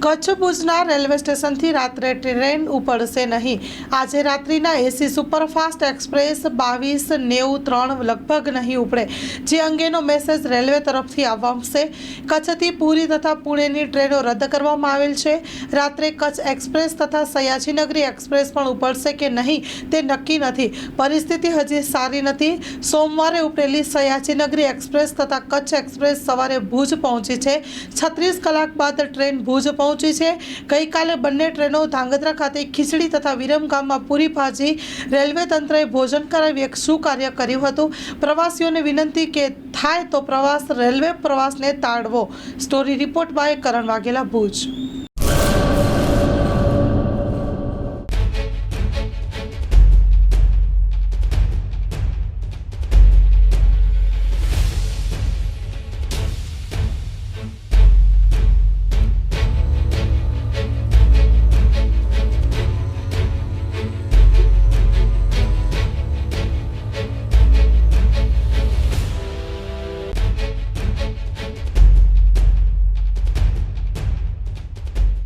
કચ્છ ભુજના રેલવે સ્ટેશનથી રાત્રે ટ્રેન ઉપડશે નહીં। આજે રાત્રિના એસી સુપરફાસ્ટ એક્સપ્રેસ 2293 લગભગ નહીં ઉપડે, જે અંગેનો મેસેજ રેલવે તરફથી આવશે। કચ્છથી પુરી તથા પુણેની ટ્રેનો રદ કરવામાં આવેલ છે। રાત્રે કચ્છ એક્સપ્રેસ તથા સયાજીનગરી એક્સપ્રેસ પણ ઉપડશે કે નહીં તે નક્કી નથી। પરિસ્થિતિ હજી સારી નથી। સોમવારે ઉપડેલી સયાજીનગરી એક્સપ્રેસ તથા કચ્છ એક્સપ્રેસ સવારે ભુજ પહોંચી છે। 36 કલાક બાદ ટ્રેન ભુજ પહોંચી છે। ગઈકાલે બંને ટ્રેનો ધાંગધ્રા ખાતે ખીચડી તથા વિરમગામમાં પૂરી ભાજી રેલવે તંત્રએ ભોજન કરાવી એક સુકાર્ય કર્યું હતું। પ્રવાસીઓને વિનંતી કે થાય તો રેલવે પ્રવાસને ટાળવો। Story report by Karan Vaghela, Bhuj.